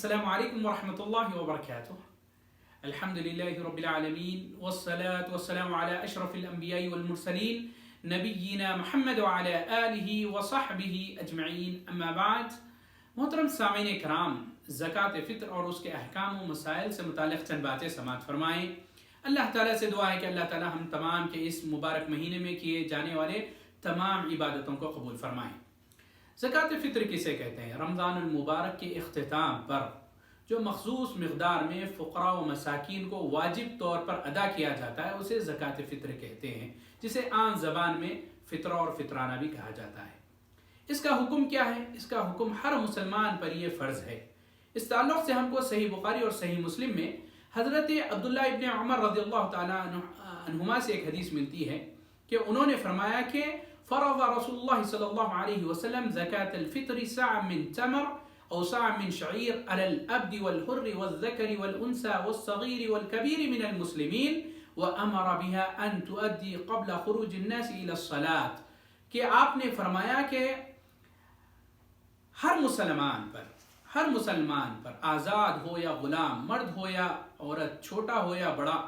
السلام علیکم ورحمۃ اللہ وبرکاتہ. الحمدللہ رب العالمین والصلاة والسلام علی اشرف الانبیاء والمرسلین نبینا محمد وعلی آلہ وصحبہ اجمعین. اما بعد. محترم سامعین کرام، زکوٰۃ فطر اور اس کے احکام و مسائل سے متعلق چند باتیں سماعت فرمائیں. اللہ تعالیٰ سے دعا ہے کہ اللہ تعالیٰ ہم تمام کے اس مبارک مہینے میں کیے جانے والے تمام عبادتوں کو قبول فرمائیں. زکوٰۃ فطر کسے کہتے ہیں؟ رمضان المبارک کے اختتام پر جو مخصوص مقدار میں فقراء و مساکین کو واجب طور پر ادا کیا جاتا ہے اسے زکوٰۃ فطر کہتے ہیں، جسے عام زبان میں فطرہ اور فطرانہ بھی کہا جاتا ہے. اس کا حکم کیا ہے؟ اس کا حکم ہر مسلمان پر یہ فرض ہے. اس تعلق سے ہم کو صحیح بخاری اور صحیح مسلم میں حضرت عبداللہ ابن عمر رضی اللہ تعالیٰ عنہما سے ایک حدیث ملتی ہے کہ انہوں نے فرمایا کہ فرض رسول اللہ صلی اللہ علیہ وسلم زکاة الفطر صاع من تمر او صاع من شعیر علی العبد والحر والذکر والانثى والصغیر والکبیر من المسلمین وامر بها ان تؤدی قبل خروج الناس الى الصلاة. کہ آپ نے فرمایا کہ ہر مسلمان پر آزاد ہو یا غلام، مرد ہو یا عورت، چھوٹا ہو یا بڑا،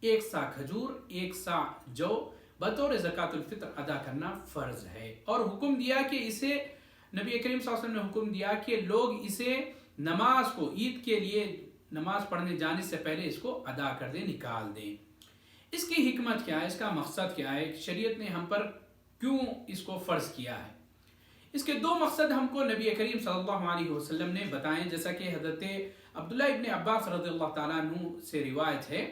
ایک سا کھجور، ایک سا جو بطور زکوٰۃ الفطر ادا کرنا فرض ہے. اور حکم دیا کہ اسے نبی کریم صلی اللہ علیہ وسلم نے حکم دیا کہ لوگ اسے نماز کو، عید کے لیے نماز پڑھنے جانے سے پہلے اس کو ادا کر دیں، نکال دیں. اس کی حکمت کیا ہے؟ اس کا مقصد کیا ہے؟ شریعت نے ہم پر کیوں اس کو فرض کیا ہے؟ اس کے دو مقصد ہم کو نبی کریم صلی اللہ علیہ وسلم نے بتائیں، جیسا کہ حضرت عبداللہ ابن عباس رضی اللہ تعالیٰ عنہ سے روایت ہے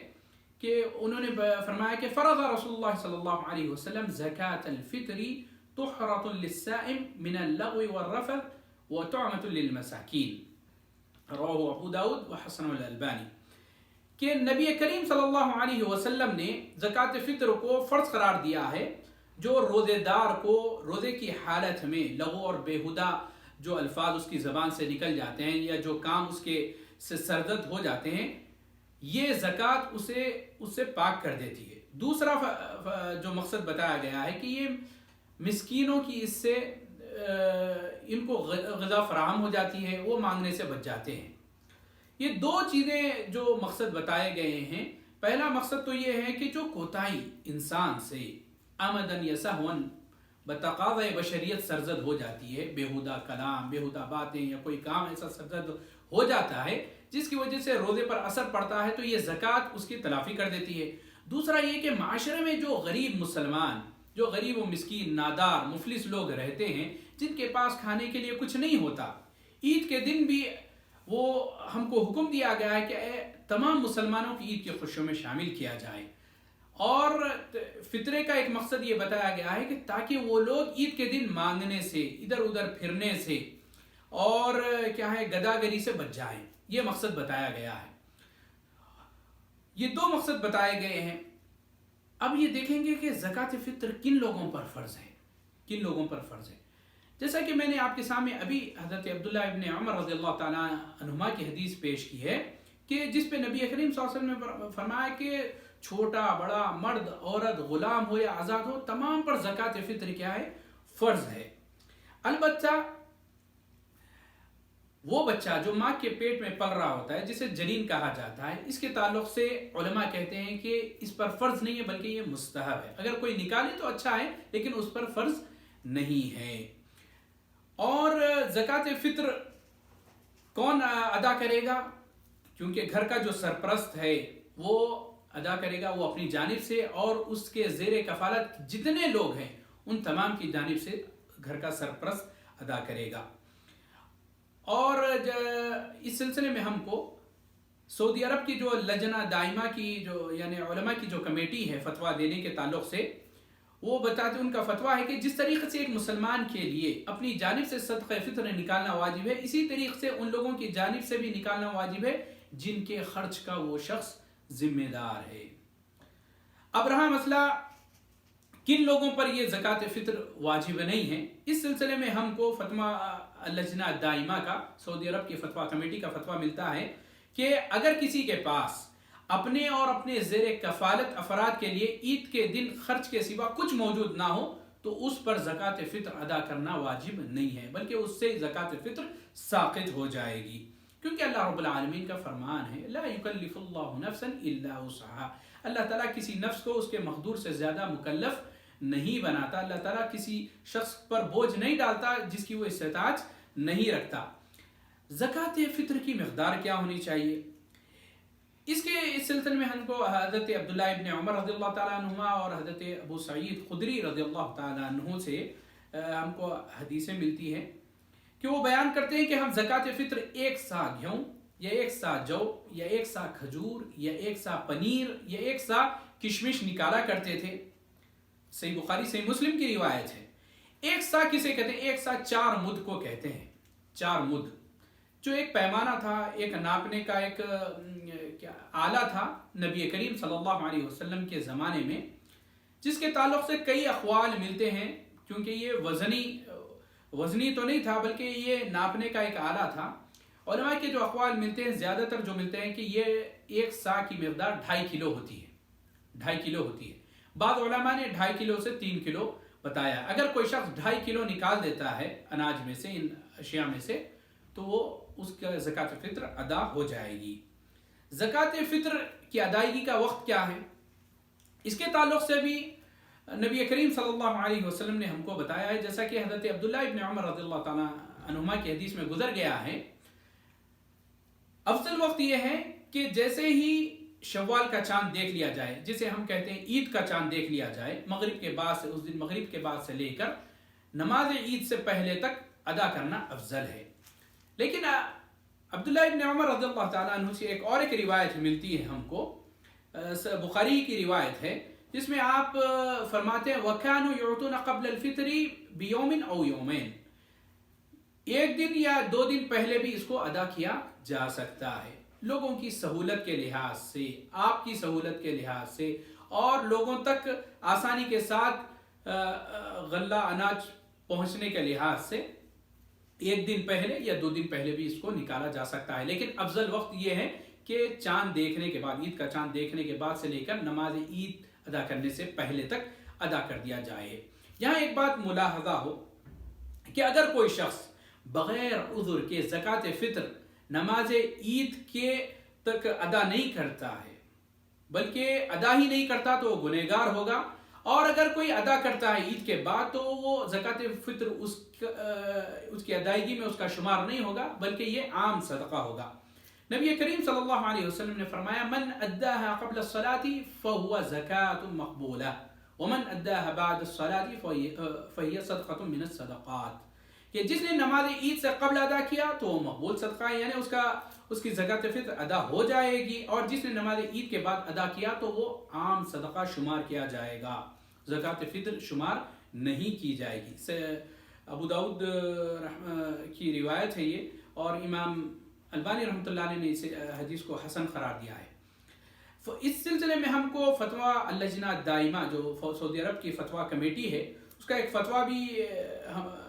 کہ انہوں نے فرمایا کہ فرض رسول اللہ صلی اللہ علیہ وسلم زکاة الفطر طہرۃ للصائم من اللغو والرفث وطعمۃ للمساکین. رواہ ابو داود وحسن الالبانی. کہ نبی کریم صلی اللہ علیہ وسلم نے زکاة فطر کو فرض قرار دیا ہے. جو روزے دار کو روزے کی حالت میں لغو اور بیہودہ جو الفاظ اس کی زبان سے نکل جاتے ہیں یا جو کام اس کے سے سرزد ہو جاتے ہیں، یہ زکوٰۃ اس سے پاک کر دیتی ہے. دوسرا جو مقصد بتایا گیا ہے کہ یہ مسکینوں کی اس سے ان کو غذا فراہم ہو جاتی ہے، وہ مانگنے سے بچ جاتے ہیں. یہ دو چیزیں جو مقصد بتائے گئے ہیں. پہلا مقصد تو یہ ہے کہ جو کوتاہی انسان سے عمدن یا سہون بتقاضۂ بشریت سرزد ہو جاتی ہے، بیہودہ کلام، بیہودہ باتیں یا کوئی کام ایسا سرزد ہو جاتا ہے جس کی وجہ سے روزے پر اثر پڑتا ہے، تو یہ زکوٰۃ اس کی تلافی کر دیتی ہے. دوسرا یہ کہ معاشرے میں جو غریب مسلمان، جو غریب و مسکین، نادار، مفلس لوگ رہتے ہیں، جن کے پاس کھانے کے لیے کچھ نہیں ہوتا، عید کے دن بھی وہ ہم کو حکم دیا گیا ہے کہ تمام مسلمانوں کی عید کی خوشیوں میں شامل کیا جائے. اور فطرے کا ایک مقصد یہ بتایا گیا ہے کہ تاکہ وہ لوگ عید کے دن مانگنے سے، ادھر ادھر پھرنے سے اور کیا ہے گداگری سے بچ جائیں. یہ مقصد بتایا گیا ہے. یہ دو مقصد بتائے گئے ہیں. اب یہ دیکھیں گے کہ زکوٰۃ فطر کن لوگوں پر فرض ہے، کن لوگوں پر فرض ہے. جیسا کہ میں نے آپ کے سامنے ابھی حضرت عبداللہ ابن عمر رضی اللہ تعالیٰ عنہما کی حدیث پیش کی ہے کہ جس پہ نبی کریم صلی اللہ علیہ وسلم نے فرمایا کہ چھوٹا بڑا، مرد عورت، غلام ہو یا آزاد ہو، تمام پر زکوٰۃ فطر کیا ہے؟ فرض ہے. البتہ وہ بچہ جو ماں کے پیٹ میں پل رہا ہوتا ہے، جسے جنین کہا جاتا ہے، اس کے تعلق سے علماء کہتے ہیں کہ اس پر فرض نہیں ہے بلکہ یہ مستحب ہے. اگر کوئی نکالے تو اچھا ہے لیکن اس پر فرض نہیں ہے. اور زکوٰۃ فطر کون ادا کرے گا؟ کیونکہ گھر کا جو سرپرست ہے وہ ادا کرے گا، وہ اپنی جانب سے، اور اس کے زیر کفالت جتنے لوگ ہیں ان تمام کی جانب سے گھر کا سرپرست ادا کرے گا. اور اس سلسلے میں ہم کو سعودی عرب کی جو لجنہ دائمہ کی جو یعنی علماء کی جو کمیٹی ہے فتویٰ دینے کے تعلق سے، وہ بتاتے ان کا فتویٰ ہے کہ جس طریقے سے ایک مسلمان کے لیے اپنی جانب سے صدقہ فطر نکالنا واجب ہے، اسی طریقے سے ان لوگوں کی جانب سے بھی نکالنا واجب ہے جن کے خرچ کا وہ شخص ذمہ دار ہے. اب رہا مسئلہ کن لوگوں پر یہ زکوٰۃ فطر واجب نہیں ہے. اس سلسلے میں ہم کو فتویٰ لجنہ دائمہ کا، سعودی عرب کی فتویٰ کمیٹی کا فتویٰ ملتا ہے کہ اگر کسی کے پاس اپنے اور اپنے زیر کفالت افراد کے لیے عید کے دن خرچ کے سوا کچھ موجود نہ ہو تو اس پر زکوٰۃ فطر ادا کرنا واجب نہیں ہے، بلکہ اس سے زکوٰۃ فطر ساقط ہو جائے گی. کیونکہ اللہ رب العالمین کا فرمان ہے لا یکلف اللہ نفسا الا وسعها، اللہ تعالیٰ کسی نفس کو اس کے مقدور سے زیادہ مکلف نہیں بناتا، اللہ تعالیٰ کسی شخص پر بوجھ نہیں ڈالتا جس کی وہ استطاعت نہیں رکھتا۔ زکوٰۃ فطر کی مقدار کیا ہونی چاہیے؟ اس سلسلے میں ہم کو حضرت عبداللہ ابن عمر رضی اللہ تعالیٰ عنہما اور حضرت ابو سعید خدری رضی اللہ تعالیٰ عنہ سے ہم کو حدیثیں ملتی ہیں کہ وہ بیان کرتے ہیں کہ ہم زکوٰۃ فطر 1 سا گیہوں یا 1 سا جو یا 1 سا کھجور یا 1 سا پنیر یا 1 سا کشمش نکالا کرتے تھے۔ صحیح بخاری صحیح مسلم کی روایت ہے۔ 1 سا کسے کہتے ہیں؟ 1 سا 4 مد کو کہتے ہیں۔ 4 مد جو ایک پیمانہ تھا، ایک ناپنے کا ایک آلہ تھا نبی کریم صلی اللہ علیہ وسلم کے زمانے میں، جس کے تعلق سے کئی اقوال ملتے ہیں، کیونکہ یہ وزنی تو نہیں تھا بلکہ یہ ناپنے کا ایک آلہ تھا۔ علماء کے جو اقوال ملتے ہیں زیادہ تر جو ملتے ہیں کہ یہ 1 سا کی مقدار 2.5 کلو ہوتی ہے، 2.5 کلو ہوتی ہے۔ بعض علماء نے 2.5 کلو سے 3 کلو بتایا۔ اگر کوئی شخص 2.5 کلو نکال دیتا ہے اناج میں سے، ان اشیاء میں سے، تو وہ اس کا زکوٰۃ فطر ادا ہو جائے گی۔ زکوٰۃ فطر کی ادائیگی کا وقت کیا ہے؟ اس کے تعلق سے بھی نبی کریم صلی اللہ علیہ وسلم نے ہم کو بتایا ہے، جیسا کہ حضرت عبداللہ ابن عمر رضی اللہ تعالیٰ عنہما کی حدیث میں گزر گیا ہے۔ افضل وقت یہ ہے کہ جیسے ہی شوال کا چاند دیکھ لیا جائے، جسے ہم کہتے ہیں عید کا چاند دیکھ لیا جائے، مغرب کے بعد سے، اس دن مغرب کے بعد سے لے کر نماز عید سے پہلے تک ادا کرنا افضل ہے۔ لیکن عبداللہ ابن عمر رضی اللہ تعالیٰ عنہ سے ایک روایت ملتی ہے ہم کو، بخاری کی روایت ہے، جس میں آپ فرماتے ہیں وَكَانُوا يُعْطُونَ قَبْلَ الْفِطْرِ بِيَوْمٍ أَوْ يَوْمَيْنِ، 1 دن یا 2 دن پہلے بھی اس کو ادا کیا جا سکتا ہے، لوگوں کی سہولت کے لحاظ سے، آپ کی سہولت کے لحاظ سے، اور لوگوں تک آسانی کے ساتھ غلہ اناج پہنچنے کے لحاظ سے 1 دن پہلے یا 2 دن پہلے بھی اس کو نکالا جا سکتا ہے۔ لیکن افضل وقت یہ ہے کہ چاند دیکھنے کے بعد، عید کا چاند دیکھنے کے بعد سے لے کر نماز عید ادا کرنے سے پہلے تک ادا کر دیا جائے۔ یہاں ایک بات ملاحظہ ہو کہ اگر کوئی شخص بغیر عذر کے زکوٰۃ فطر نماز عید کے تک ادا نہیں کرتا ہے، بلکہ ادا ہی نہیں کرتا، تو وہ گنہگار ہوگا، اور اگر کوئی ادا کرتا ہے عید کے بعد تو وہ زکوٰۃ فطر اس کی ادائیگی میں اس کا شمار نہیں ہوگا، بلکہ یہ عام صدقہ ہوگا۔ نبی کریم صلی اللہ علیہ وسلم نے فرمایا من اداها قبل الصلاة فهو زکاة مقبولہ ومن اداها بعد الصلاة فهي صدقة من الصدقات، کہ جس نے نماز عید سے قبل ادا کیا تو وہ مقبول صدقہ ہے، یعنی اس کی زکوٰۃ فطر ادا ہو جائے گی، اور جس نے نماز عید کے بعد ادا کیا تو وہ عام صدقہ شمار کیا جائے گا، زکوٰۃ فطر شمار نہیں کی جائے گی۔ ابو داؤد کی روایت ہے یہ، اور امام البانی رحمۃ اللہ علیہ نے اس حدیث کو حسن قرار دیا ہے۔ اس سلسلے میں ہم کو فتویٰ اللجنہ دائمہ جو سعودی عرب کی فتویٰ کمیٹی ہے، اس کا ایک فتویٰ بھی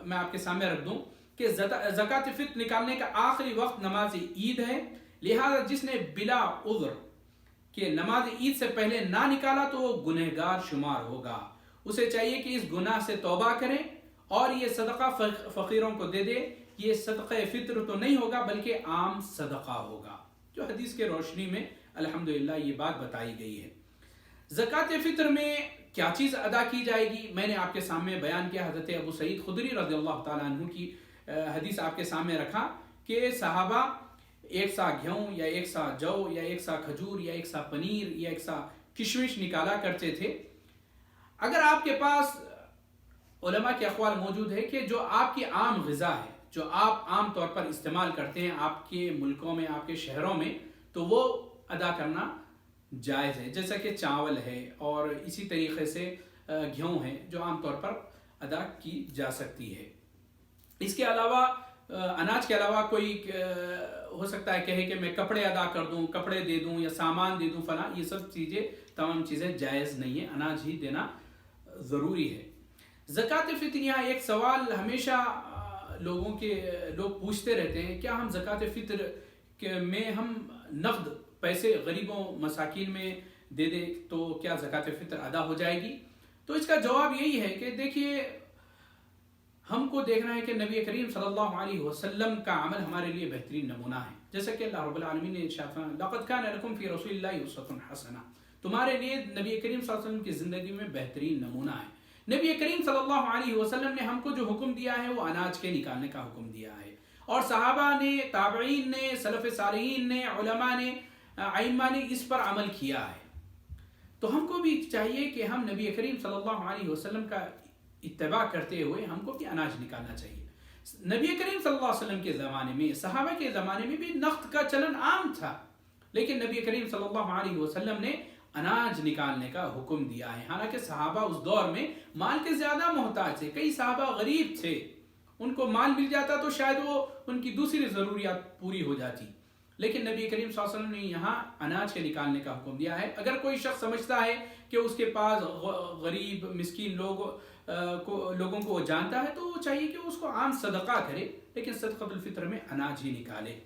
میں آپ کے سامنے رکھ دوں کہ زکوٰۃ فطر نکالنے کا آخری وقت نماز عید ہے، لہذا جس نے بلا عذر کہ نماز عید سے پہلے نہ نکالا تو وہ گنہگار شمار ہوگا، اسے چاہیے کہ اس گناہ سے توبہ کریں اور یہ صدقہ فقیروں کو دے دے۔ یہ صدقہ فطر تو نہیں ہوگا بلکہ عام صدقہ ہوگا، جو حدیث کے روشنی میں الحمدللہ یہ بات بتائی گئی ہے۔ زکوٰۃ فطر میں کیا چیز ادا کی جائے گی، میں نے آپ کے سامنے بیان کیا، حضرت ابو سعید خدری رضی اللہ تعالیٰ عنہ کی حدیث آپ کے سامنے رکھا کہ صحابہ 1 سا گیہوں یا 1 سا جو یا 1 سا کھجور یا 1 سا پنیر یا 1 سا کشمش نکالا کرتے تھے۔ اگر آپ کے پاس علماء کے اقوال موجود ہے کہ جو آپ کی عام غذا ہے، جو آپ عام طور پر استعمال کرتے ہیں آپ کے ملکوں میں، آپ کے شہروں میں، تو وہ ادا کرنا جائز ہے، جیسا کہ چاول ہے اور اسی طریقے سے گیہوں ہے جو عام طور پر ادا کی جا سکتی ہے۔ اس کے علاوہ اناج کے علاوہ کوئی ہو سکتا ہے کہے کہ میں کپڑے ادا کر دوں، کپڑے دے دوں یا سامان دے دوں فلاں، یہ سب چیزیں تمام چیزیں جائز نہیں ہیں، اناج ہی دینا ضروری ہے۔ زکوٰۃ فطر، یہاں ایک سوال ہمیشہ لوگ پوچھتے رہتے ہیں، کیا ہم زکوٰۃ فطر میں ہم نقد پیسے غریبوں مساکین میں دے دیں تو کیا زکوٰۃ فطر ادا ہو جائے گی؟ تو اس کا جواب یہی ہے کہ دیکھیے ہم کو دیکھنا ہے کہ نبی کریم صلی اللہ علیہ وسلم کا عمل ہمارے لیے بہترین نمونہ ہے، جیسا کہ اللہ رب العالمین نے ارشاد فرمایا لقد کان لکم فی رسول اللہ اسوۃ حسنہ، تمہارے لیے نبی کریم صلی اللہ علیہ وسلم کی زندگی میں بہترین نمونہ ہے۔ نبی کریم صلی اللہ علیہ وسلم نے ہم کو جو حکم دیا ہے وہ اناج کے نکالنے کا حکم دیا ہے، اور صحابہ نے، تابعین نے، سلف صالحین نے، علماء نے، ائمہ نے اس پر عمل کیا ہے۔ تو ہم کو بھی چاہیے کہ ہم نبی کریم صلی اللہ علیہ وسلم کا اتباع کرتے ہوئے ہم کو بھی اناج نکالنا چاہیے۔ نبی کریم صلی اللہ علیہ وسلم کے زمانے میں، صحابہ کے زمانے میں بھی نقد کا چلن عام تھا، لیکن نبی کریم صلی اللہ علیہ وسلم نے اناج نکالنے کا حکم دیا ہے۔ حالانکہ صحابہ اس دور میں مال کے زیادہ محتاج تھے، کئی صحابہ غریب تھے، ان کو مال مل جاتا تو شاید وہ ان کی دوسری ضروریات پوری ہو جاتی، لیکن نبی کریم صلی اللہ علیہ وسلم نے یہاں اناج کے نکالنے کا حکم دیا ہے۔ اگر کوئی شخص سمجھتا ہے کہ اس کے پاس غریب مسکین لوگوں کو وہ جانتا ہے تو وہ چاہیے کہ اس کو عام صدقہ کرے، لیکن صدقۃ الفطر میں اناج ہی نکالے۔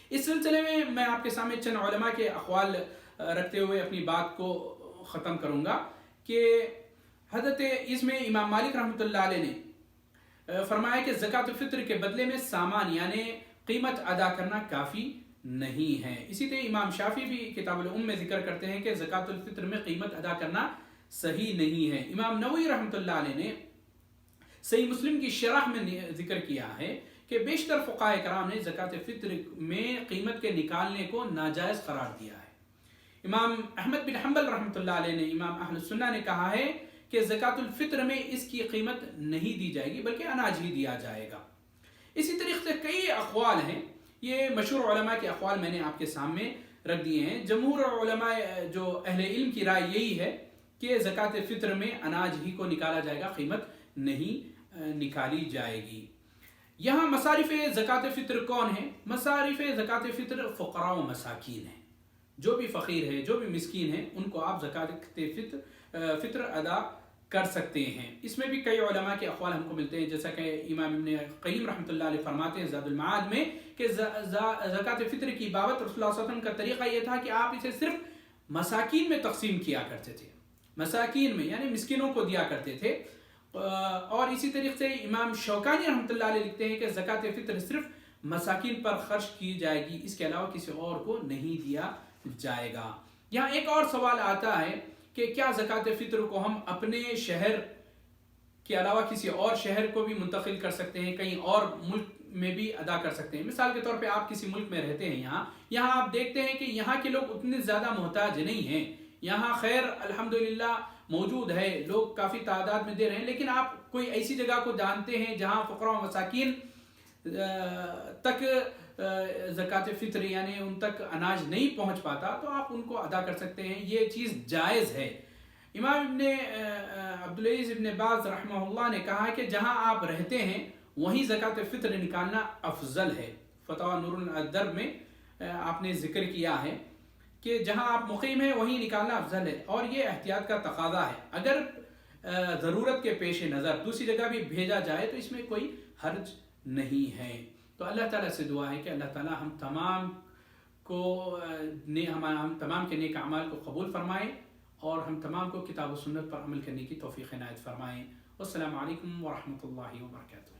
اس سلسلے میں میں آپ کے سامنے چند علماء کے اقوال رکھتے ہوئے اپنی بات کو ختم کروں گا کہ حضرت اس میں امام مالک رحمۃ اللہ علیہ نے فرمایا کہ زکوٰۃ الفطر کے بدلے میں سامان یعنی قیمت ادا کرنا کافی نہیں ہے۔ اسی طرح امام شافعی بھی کتاب الام میں ذکر کرتے ہیں کہ زکوٰۃ الفطر میں قیمت ادا کرنا صحیح نہیں ہے۔ امام نووی رحمۃ اللہ علیہ نے صحیح مسلم کی شرح میں ذکر کیا ہے کہ بیشتر فقہاء کرام نے زکوٰۃ فطر میں قیمت کے نکالنے کو ناجائز قرار دیا ہے۔ امام احمد بن حنبل رحمۃ اللہ علیہ نے، امام اہل سنہ نے کہا ہے کہ زکوٰۃ الفطر میں اس کی قیمت نہیں دی جائے گی بلکہ اناج ہی دیا جائے گا۔ اسی طریقے سے کئی اقوال ہیں، یہ مشہور علماء کے اقوال میں نے آپ کے سامنے رکھ دیے ہیں۔ جمہور علماء جو اہل علم کی رائے یہی ہے کہ زکوٰۃ فطر میں اناج ہی کو نکالا جائے گا، قیمت نہیں نکالی جائے گی۔ یہاں مصارف زکوٰۃ فطر کون ہیں؟ مصارف زکوٰۃ فطر فقراء و مساکین ہیں، جو بھی فقیر ہے، جو بھی مسکین ہیں، ان کو آپ زکوٰۃ فطر ادا کر سکتے ہیں۔ اس میں بھی کئی علماء کے اقوال ہم کو ملتے ہیں، جیسا کہ امام ابن قیم رحمۃ اللہ علیہ فرماتے ہیں زاد المعاد میں کہ زکوٰۃ فطر کی بابت رسول اللہ صلی اللہ علیہ وسلم کا طریقہ یہ تھا کہ آپ اسے صرف مساکین میں تقسیم کیا کرتے تھے، مساکین میں یعنی مسکینوں کو دیا کرتے تھے۔ اور اسی طریقے سے امام شوکانی رحمۃ اللہ علیہ لکھتے ہیں کہ زکوٰۃ فطر صرف مساکین پر خرچ کی جائے گی، اس کے علاوہ کسی اور کو نہیں دیا جائے گا۔ یہاں ایک اور سوال آتا ہے کہ کیا زکوٰۃ فطر کو ہم اپنے شہر کے علاوہ کسی اور شہر کو بھی منتقل کر سکتے ہیں، کہیں اور ملک میں بھی ادا کر سکتے ہیں؟ مثال کے طور پہ آپ کسی ملک میں رہتے ہیں، یہاں آپ دیکھتے ہیں کہ یہاں کے لوگ اتنے زیادہ محتاج نہیں ہیں، یہاں خیر الحمدللہ موجود ہے، لوگ کافی تعداد میں دے رہے ہیں، لیکن آپ کوئی ایسی جگہ کو جانتے ہیں جہاں فقراء و مساکین تک زکوٰۃ فطر یعنی ان تک اناج نہیں پہنچ پاتا، تو آپ ان کو ادا کر سکتے ہیں، یہ چیز جائز ہے۔ امام ابن عبدالعزیز ابن باز رحمہ اللہ نے کہا کہ جہاں آپ رہتے ہیں وہیں زکوٰۃ فطر نکالنا افضل ہے۔ فتاوی نور الدرب میں آپ نے ذکر کیا ہے کہ جہاں آپ مقیم ہیں وہیں نکالنا افضل ہے، اور یہ احتیاط کا تقاضا ہے۔ اگر ضرورت کے پیش نظر دوسری جگہ بھی بھیجا جائے تو اس میں کوئی حرج نہیں ہے۔ تو اللہ تعالیٰ سے دعا ہے کہ اللہ تعالیٰ ہم تمام کے نیک اعمال کو قبول فرمائے، اور ہم تمام کو کتاب و سنت پر عمل کرنے کی توفیق عنایت فرمائیں۔ والسلام علیکم ورحمۃ اللہ وبرکاتہ۔